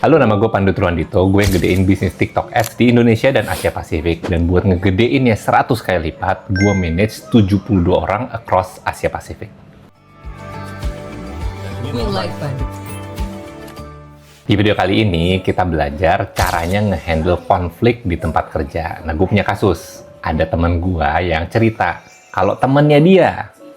Halo, nama gue Pandu Truandito. Gue gedein bisnis TikTok Ads di Indonesia dan Asia Pasifik. Dan buat ngegedeinnya 100 kali lipat, gue manage 72 orang across Asia Pasifik. Di video kali ini, kita belajar caranya ngehandle konflik di tempat kerja. Nah, gue punya kasus. Ada teman gue yang cerita, kalau temennya dia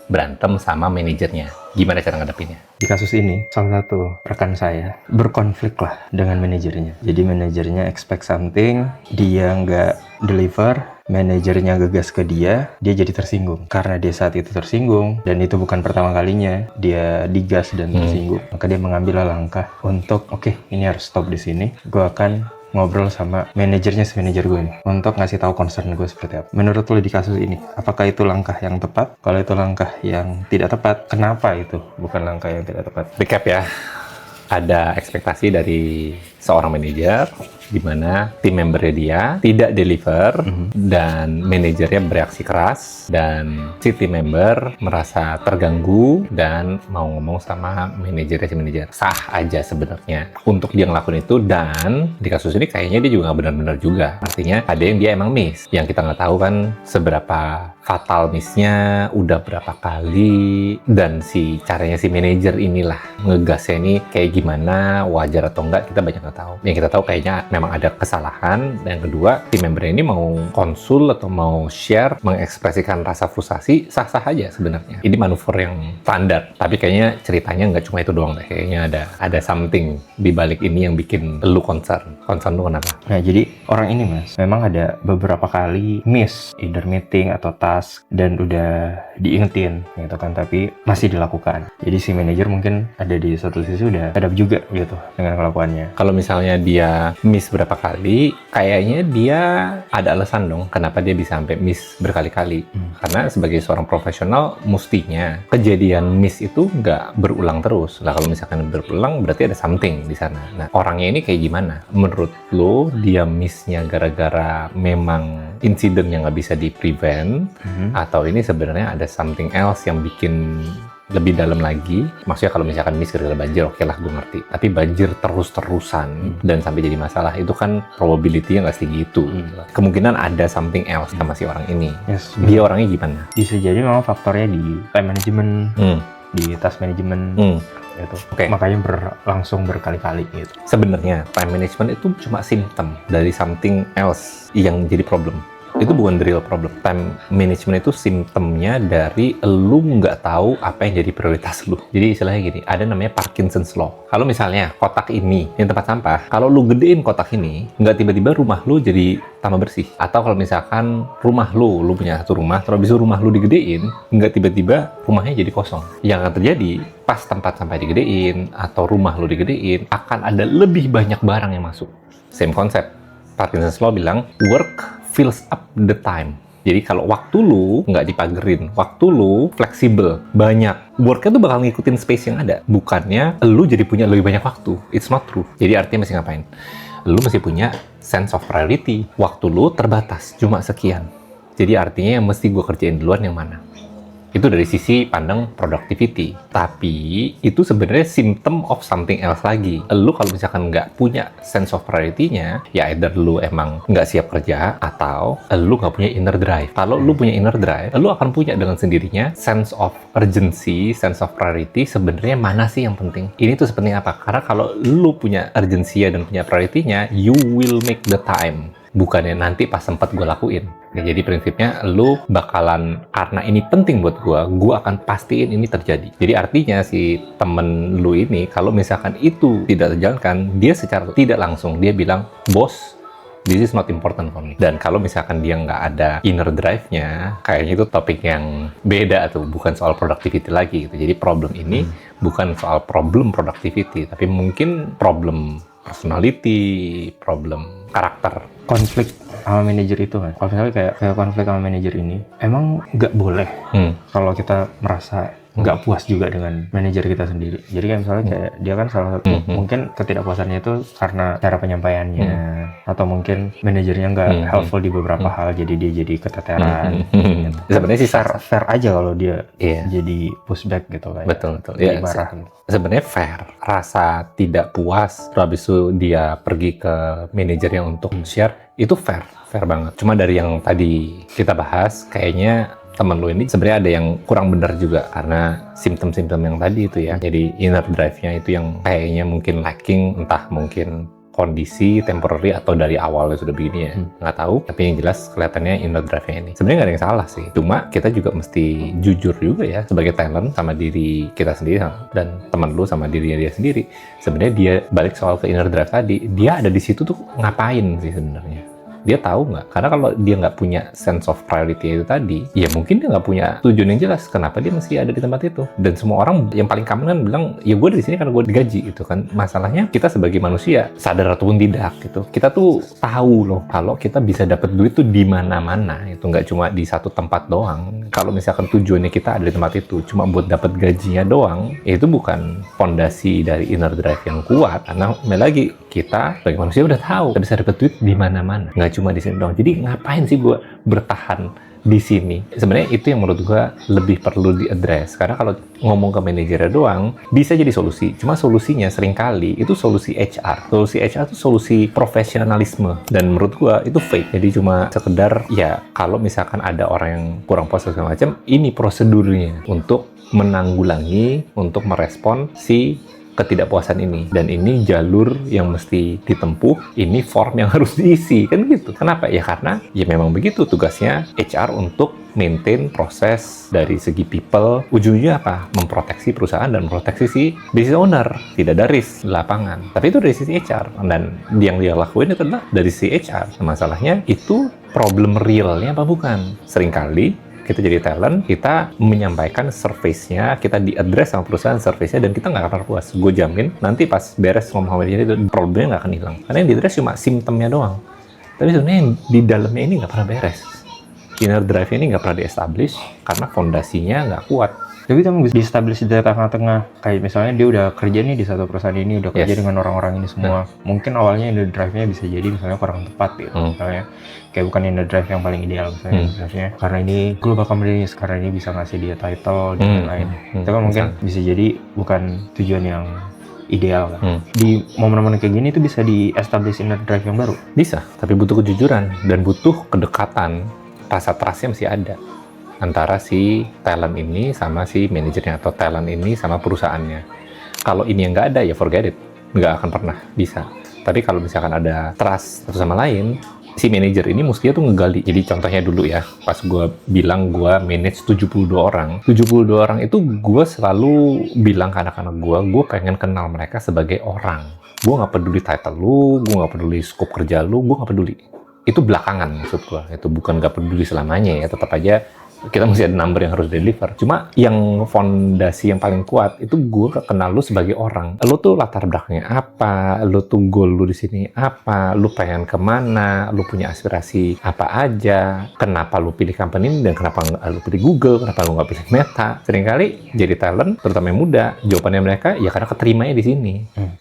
berantem sama manajernya. Gimana cara ngadepinnya? Di kasus ini, salah satu rekan saya berkonflik lah dengan manajernya. Jadi manajernya expect something, dia nggak deliver, manajernya gegas ke dia jadi tersinggung. Karena dia saat itu tersinggung, dan itu bukan pertama kalinya dia digas dan tersinggung. Maka dia mengambil langkah untuk, oke, ini harus stop di sini. Gue akan ngobrol sama manajer gue ini untuk ngasih tahu concern gue seperti apa. Menurut lo di kasus ini, apakah itu langkah yang tepat? Kalau itu langkah yang tidak tepat, kenapa itu bukan langkah yang tidak tepat? Recap ya, ada ekspektasi dari seorang manajer di mana tim membernya dia tidak deliver dan manajernya bereaksi keras dan si tim member merasa terganggu dan mau ngomong sama manajernya si manajer. Sah aja sebenarnya untuk dia ngelakuin itu, dan di kasus ini kayaknya dia juga nggak benar-benar juga. Artinya ada yang dia emang miss, yang kita nggak tahu kan seberapa fatal missnya, udah berapa kali, dan si caranya si manajer inilah ngegasnya ini kayak gimana, wajar atau enggak, kita banyak nggak tahu. Yang kita tahu kayaknya memang ada kesalahan, dan yang kedua tim member ini mau konsul atau mau share, mengekspresikan rasa frustasi, sah-sah aja sebenarnya. Ini manuver yang standar, tapi kayaknya ceritanya nggak cuma itu doang deh. Kayaknya ada something di balik ini yang bikin lu concern. Concern lu kenapa? Nah, jadi orang ini mas, memang ada beberapa kali miss, either meeting atau task, dan udah diingetin gitu kan, tapi masih dilakukan. Jadi si manajer mungkin ada di satu sisi udah hadap juga gitu dengan kelakuannya. Kalau misalnya dia miss berapa kali, kayaknya dia ada alasan dong kenapa dia bisa sampai miss berkali-kali. Karena sebagai seorang profesional, mestinya kejadian miss itu nggak berulang terus. Lah kalau misalkan berulang, berarti ada something di sana. Nah, orangnya ini kayak gimana? Menurut lo, dia missnya gara-gara memang insiden yang nggak bisa di-prevent, atau ini sebenarnya ada something else yang bikin lebih dalam lagi? Maksudnya kalau misalkan miss gara-gara banjir, oke lah, gue ngerti. Tapi banjir terus-terusan dan sampai jadi masalah, itu kan probability-nya nggak setinggi itu. Kemungkinan ada something else sama si orang ini. Yes, Dia orangnya gimana? bisa jadi memang faktornya di time management, di task management gitu. Oke. Makanya berlangsung berkali-kali gitu. Sebenarnya time management itu cuma simptom dari something else yang jadi problem. Itu bukan the real problem. Time management itu simptomnya dari lu nggak tahu apa yang jadi prioritas lu. Jadi istilahnya gini, ada namanya Parkinson's Law. Kalau misalnya kotak ini, yang tempat sampah, kalau lu gedein kotak ini, nggak tiba-tiba rumah lu jadi tambah bersih. Atau kalau misalkan rumah lu punya satu rumah, terus habis itu rumah lu digedein, nggak tiba-tiba rumahnya jadi kosong. Yang akan terjadi, pas tempat sampah digedein, atau rumah lu digedein, akan ada lebih banyak barang yang masuk. Same konsep. Parkinson's Law bilang, work fills up the time. Jadi kalau waktu lu nggak dipagerin, waktu lu fleksibel, banyak, worknya tuh bakal ngikutin space yang ada. Bukannya lu jadi punya lebih banyak waktu. It's not true. Jadi artinya mesti ngapain? Lu mesti punya sense of priority. Waktu lu terbatas, cuma sekian. Jadi artinya yang mesti gue kerjain duluan yang mana? Itu dari sisi pandang productivity. Tapi itu sebenarnya symptom of something else lagi. Lu kalau misalkan nggak punya sense of priority-nya, ya either lu emang nggak siap kerja, atau lu nggak punya inner drive. Kalau lu punya inner drive, lu akan punya dengan sendirinya sense of urgency, sense of priority, sebenarnya mana sih yang penting. Ini tuh sepenting apa? Karena kalau lu punya urgency dan punya priority-nya, you will make the time. Bukannya nanti pas sempat gue lakuin. Ya, jadi prinsipnya lu bakalan, karena ini penting buat gue akan pastiin ini terjadi. Jadi artinya si temen lu ini, kalau misalkan itu tidak terjalankan, dia secara tidak langsung, dia bilang, bos, this is not important for me. Dan kalau misalkan dia nggak ada inner drive-nya, kayaknya itu topik yang beda tuh, bukan soal productivity lagi gitu. Jadi problem ini bukan soal problem productivity, tapi mungkin problem personality, problem karakter. Konflik sama manajer itu kan, kalau misalnya kayak konflik sama manajer ini, emang nggak boleh kalau kita merasa nggak puas juga dengan manajer kita sendiri. Jadi kan misalnya kayak dia kan salah satu mungkin ketidakpuasannya itu karena cara penyampaiannya atau mungkin manajernya nggak helpful di beberapa hal, jadi dia jadi keteteran. Sebenarnya sih Fair aja kalau dia Iya. jadi pushback gitu kayak. Betul. Ya, marah gitu. sebenarnya fair. Rasa tidak puas, terus habis itu dia pergi ke manajernya untuk share, itu fair banget. Cuma dari yang tadi kita bahas, kayaknya temen lu ini sebenarnya ada yang kurang benar juga karena simptom-simptom yang tadi itu ya. Jadi inner drive-nya itu yang kayaknya mungkin lacking, entah mungkin kondisi temporary atau dari awalnya sudah begini ya, nggak tahu. Tapi yang jelas kelihatannya inner drive-nya ini sebenarnya nggak ada yang salah sih, cuma kita juga mesti jujur juga ya sebagai talent sama diri kita sendiri dan teman lu sama dirinya dia sendiri. Sebenarnya dia balik soal ke inner drive tadi, dia ada di situ tuh ngapain sih sebenarnya? Dia tahu nggak? Karena kalau dia nggak punya sense of priority itu tadi, ya mungkin dia nggak punya tujuan yang jelas kenapa dia mesti ada di tempat itu. Dan semua orang yang paling common kan bilang, ya gue di sini karena gue digaji gitu kan. Masalahnya kita sebagai manusia, sadar ataupun tidak gitu, kita tuh tahu loh kalau kita bisa dapat duit tuh di mana-mana. Itu nggak cuma di satu tempat doang. Kalau misalkan tujuannya kita ada di tempat itu cuma buat dapat gajinya doang, ya itu bukan fondasi dari inner drive yang kuat. Karena lagi kita sebagai manusia udah tahu kita bisa dapat duit di mana-mana, nggak cuma di sini doang. Jadi ngapain sih gue bertahan di sini? Sebenarnya itu yang menurut gue lebih perlu diadres. Karena kalau ngomong ke manajernya doang bisa jadi solusi, cuma solusinya seringkali itu solusi HR. Solusi HR itu solusi profesionalisme, dan menurut gue itu fake. Jadi cuma sekedar ya kalau misalkan ada orang yang kurang puas segala macam, ini prosedurnya untuk menanggulangi, untuk merespon si ketidakpuasan ini, dan ini jalur yang mesti ditempuh, ini form yang harus diisi, kan gitu. Kenapa? Ya karena ya memang begitu tugasnya HR untuk maintain proses dari segi people. Ujungnya apa? Memproteksi perusahaan dan memproteksi si business owner. Tidak ada risk di lapangan, tapi itu dari sisi HR, dan yang dia lakuin itu adalah dari sisi HR. Masalahnya itu problem realnya apa bukan? Seringkali kita jadi talent, kita menyampaikan service-nya, kita di-address sama perusahaan service-nya, dan kita nggak akan puas. Gue jamin, nanti pas beres ngomong sama dia, itu problemnya nggak akan hilang. Karena yang di-address cuma simptomnya doang. Tapi sebenarnya yang di dalamnya ini nggak pernah beres. Inner drive-nya ini nggak pernah di-establish, karena fondasinya nggak kuat. Tapi kamu bisa di-establish di tengah-tengah. Kayak misalnya dia udah kerja nih di satu perusahaan ini, udah kerja dengan orang-orang ini semua. Mungkin awalnya inner drive-nya bisa jadi misalnya kurang tepat gitu. Misalnya kayak bukan inner drive yang paling ideal misalnya. Karena ini global company, karena ini bisa ngasih dia title dan lain-lain. Itu kan mungkin bisa jadi bukan tujuan yang ideal kan. Di momen-momen kayak gini itu bisa di-establish inner drive yang baru. Bisa, tapi butuh kejujuran dan butuh kedekatan. Rasa trust-nya mesti ada antara si talent ini sama si manajernya, atau talent ini sama perusahaannya. Kalau ini yang nggak ada, ya forget it. Nggak akan pernah bisa. Tapi kalau misalkan ada trust satu sama lain, si manajer ini mestinya tuh ngegali. Jadi contohnya dulu ya, pas gue bilang gue manage 72 orang. 72 orang itu gue selalu bilang ke anak-anak gue pengen kenal mereka sebagai orang. Gue nggak peduli title lu, gue nggak peduli scope kerja lu, gue nggak peduli. Itu belakangan maksud gue. Itu bukan nggak peduli selamanya ya, tetap aja kita mesti ada number yang harus deliver. Cuma yang fondasi yang paling kuat itu gue kenal lu sebagai orang. Lu tuh latar belakangnya apa? Lu tuh goal lu di sini apa? Lu pengen kemana? Lu punya aspirasi apa aja? Kenapa lu pilih company ini dan kenapa nggak lu pilih Google? Kenapa lu nggak pilih Meta? Seringkali jadi talent, terutama yang muda, jawabannya mereka ya karena keterimanya di sini.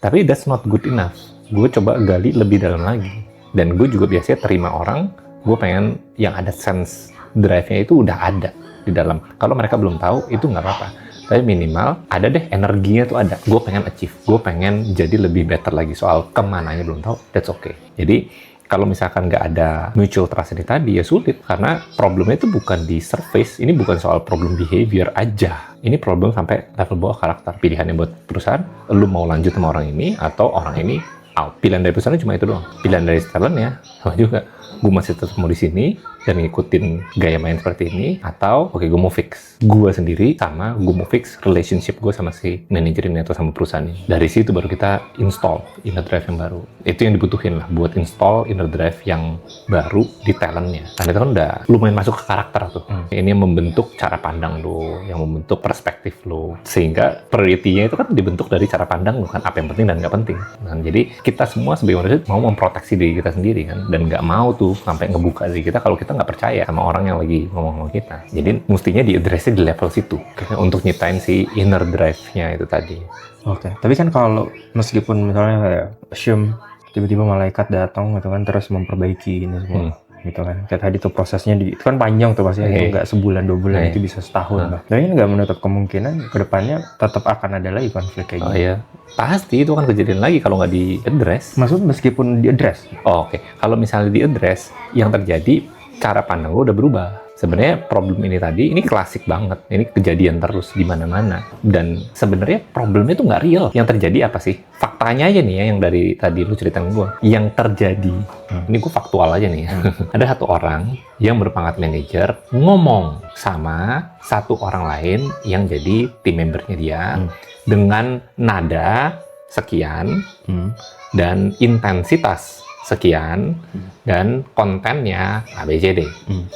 Tapi that's not good enough. Gue coba gali lebih dalam lagi. Dan gue juga biasanya terima orang, gue pengen yang ada sense drive-nya itu udah ada di dalam. Kalau mereka belum tahu, itu nggak apa-apa. Tapi minimal ada deh, energinya tuh ada. Gue pengen achieve, gue pengen jadi lebih better lagi. Soal kemananya belum tahu, that's okay. Jadi kalau misalkan nggak ada mutual trust ini tadi, ya sulit. Karena problemnya itu bukan di surface, ini bukan soal problem behavior aja. Ini problem sampai level bawah karakter. Pilihannya buat perusahaan, lu mau lanjut sama orang ini, atau orang ini out. Pilihan dari perusahaan cuma itu doang. Pilihan dari talentnya sama juga. Gue masih tetap mau di sini dan ngikutin gaya main seperti ini, atau oke, gue mau fix gue sendiri, sama gue mau fix relationship gue sama si manajer ini atau sama perusahaan ini. Dari situ baru kita install inner drive yang baru. Itu yang dibutuhin lah buat install inner drive yang baru di talentnya. Karena itu kan udah lumayan masuk ke karakter tuh. Ini yang membentuk cara pandang lo, yang membentuk perspektif lo, sehingga priority-nya itu kan dibentuk dari cara pandang lo kan, apa yang penting dan nggak penting. Nah, jadi kita semua sebagai manusia mau memproteksi diri kita sendiri kan, dan nggak mau tuh sampai ngebuka diri kita kalau kita nggak percaya sama orang yang lagi ngomong sama kita. Jadi mestinya di-address-nya di level situ untuk nyiptain si inner drive-nya itu tadi. Oke. Tapi kan kalau meskipun misalnya kayak assume tiba-tiba malaikat datang gitu kan terus memperbaiki ini semua. Gitu kan, kayak tadi tuh prosesnya itu kan panjang tuh pasti, itu nggak sebulan 2 bulan, itu bisa setahun lah. Tapi nggak menutup kemungkinan kedepannya tetap akan ada lagi konflik kayak gitu. Iya, pasti itu kan kejadian lagi kalau nggak di-address. Maksud meskipun di-address? Oke. Kalau misalnya di-address, yang terjadi cara pandang lo udah berubah. Sebenarnya problem ini tadi, ini klasik banget. Ini kejadian terus di mana-mana. Dan sebenarnya problemnya itu nggak real. Yang terjadi apa sih? Faktanya aja nih ya, yang dari tadi lu ceritain gue. Yang terjadi, ini gue faktual aja nih ya. Ada satu orang yang berpangkat manajer ngomong sama satu orang lain yang jadi tim membernya dia dengan nada sekian dan intensitas sekian dan kontennya ABCD.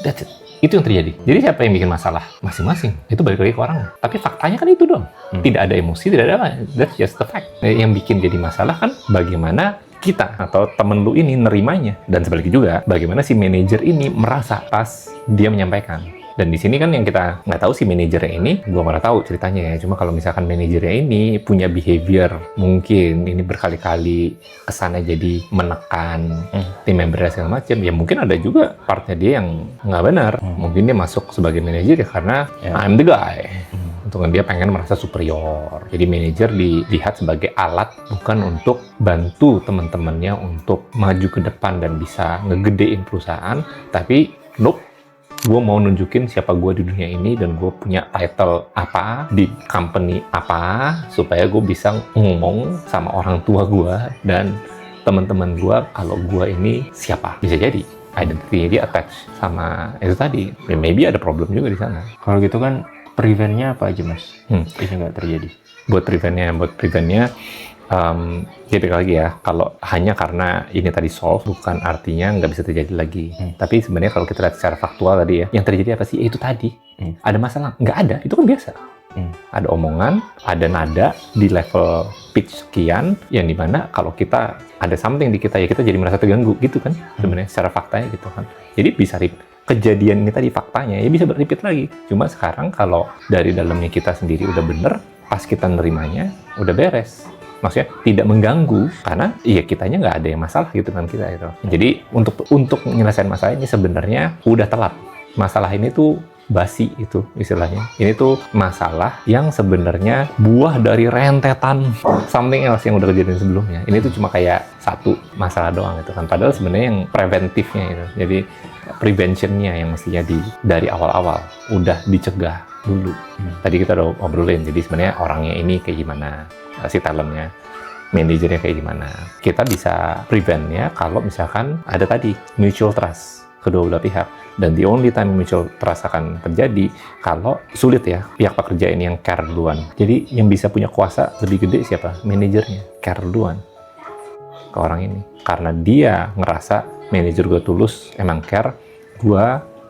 That's it. Itu yang terjadi. Jadi siapa yang bikin masalah? Masing-masing. Itu balik lagi ke orang. Tapi faktanya kan itu doang. Tidak ada emosi, tidak ada apa. That's just the fact. Yang bikin jadi masalah kan bagaimana kita atau temen lu ini nerimanya. Dan sebaliknya juga, bagaimana si manajer ini merasa pas dia menyampaikan. Dan di sini kan yang kita nggak tahu si manajernya ini, gua nggak tahu ceritanya ya. Cuma kalau misalkan manajernya ini punya behavior, mungkin ini berkali-kali kesannya jadi menekan tim membernya segala macam, ya mungkin ada juga partnya dia yang nggak benar. Mungkin dia masuk sebagai manajer ya karena I'm the guy. Untuk dia pengen merasa superior. Jadi manajer dilihat sebagai alat, bukan untuk bantu teman-temannya untuk maju ke depan dan bisa ngegedein perusahaan. Tapi nope. Gue mau nunjukin siapa gue di dunia ini dan gue punya title apa di company apa supaya gue bisa ngomong sama orang tua gue dan teman-teman gue kalau gue ini siapa. Bisa jadi identity dia attach sama itu tadi. Maybe ada problem juga di sana. Kalau gitu kan preventnya apa aja mas? Ini nggak terjadi. Buat preventnya jadi lagi ya, kalau hanya karena ini tadi solve, bukan artinya nggak bisa terjadi lagi. Tapi sebenarnya kalau kita lihat secara faktual tadi ya, yang terjadi apa sih? Itu tadi. Ada masalah? Nggak ada, itu kan biasa. Ada omongan, ada nada di level pitch sekian, yang dimana kalau kita ada something di kita, ya kita jadi merasa terganggu gitu kan, sebenarnya secara faktanya gitu kan. Jadi bisa kejadian ini tadi faktanya, ya bisa repeat lagi. Cuma sekarang kalau dari dalamnya kita sendiri udah bener, pas kita nerimanya, udah beres. Maksudnya tidak mengganggu karena iya kitanya nggak ada yang masalah gitu kan kita itu. Jadi untuk menyelesaikan masalah ini sebenarnya udah telat. Masalah ini tuh basi itu istilahnya. Ini tuh masalah yang sebenarnya buah dari rentetan something else yang udah kejadian sebelumnya. Ini tuh cuma kayak satu masalah doang gitu kan. Padahal sebenarnya yang preventifnya itu. Jadi preventionnya yang mestinya dari awal-awal udah dicegah dulu. Tadi kita udah obrolin. Jadi sebenarnya orangnya ini kayak gimana, si talentnya, manajernya kayak gimana. Kita bisa prevent-nya kalau misalkan ada tadi mutual trust kedua belah pihak. Dan the only time mutual trust akan terjadi kalau sulit ya pihak pekerja ini yang care duluan. Jadi yang bisa punya kuasa lebih gede siapa? Manajernya, care duluan ke orang ini. Karena dia ngerasa manajer gue tulus, emang care, gue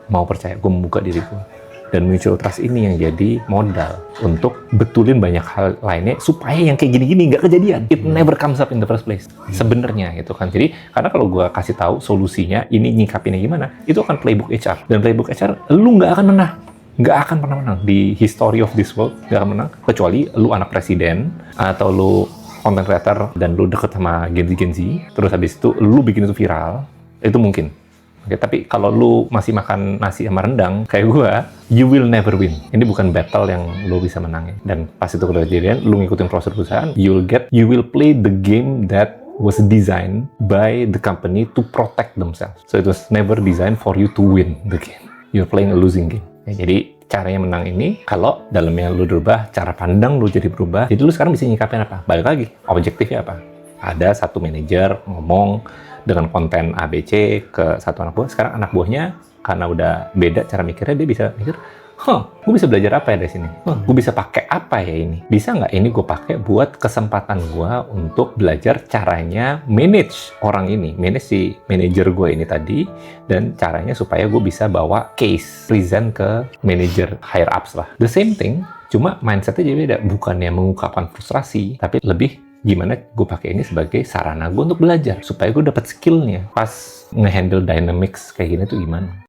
mau percaya, gue membuka diri gue. Dan mutual trust ini yang jadi modal untuk betulin banyak hal lainnya supaya yang kayak gini-gini nggak kejadian. It never comes up in the first place. Sebenarnya gitu kan. Jadi karena kalau gue kasih tahu solusinya, ini nyikapinnya gimana, itu akan playbook HR. Dan playbook HR, lu nggak akan menang. Nggak akan pernah menang. Di history of this world, nggak akan menang. Kecuali lu anak presiden, atau lu content creator, dan lu deket sama Gen Z, terus habis itu lu bikin itu viral, itu mungkin. Oke, tapi kalau lu masih makan nasi sama rendang kayak gua, you will never win. Ini bukan battle yang lu bisa menangin. Dan pas itu kejadian, lu ngikutin proses perusahaan, you will play the game that was designed by the company to protect themselves. So it was never designed for you to win the game. You're playing a losing game. Ya, jadi caranya menang ini, kalau dalamnya lu berubah, cara pandang lu jadi berubah, jadi lu sekarang bisa nyikapin apa? Balik lagi, objektifnya apa? Ada satu manajer ngomong dengan konten ABC ke satu anak buah. Sekarang anak buahnya karena udah beda cara mikirnya, dia bisa mikir, gue bisa belajar apa ya dari sini? Gue bisa pakai apa ya ini? Bisa nggak ini gue pakai buat kesempatan gue untuk belajar caranya manage orang ini, manage si manajer gue ini tadi, dan caranya supaya gue bisa bawa case, present ke manajer higher ups lah. The same thing, cuma mindsetnya jadi beda. Bukannya mengungkapkan frustrasi, tapi lebih Gimana gue pakai ini sebagai sarana gue untuk belajar supaya gue dapat skillnya pas ngehandle dynamics kayak gini tuh gimana.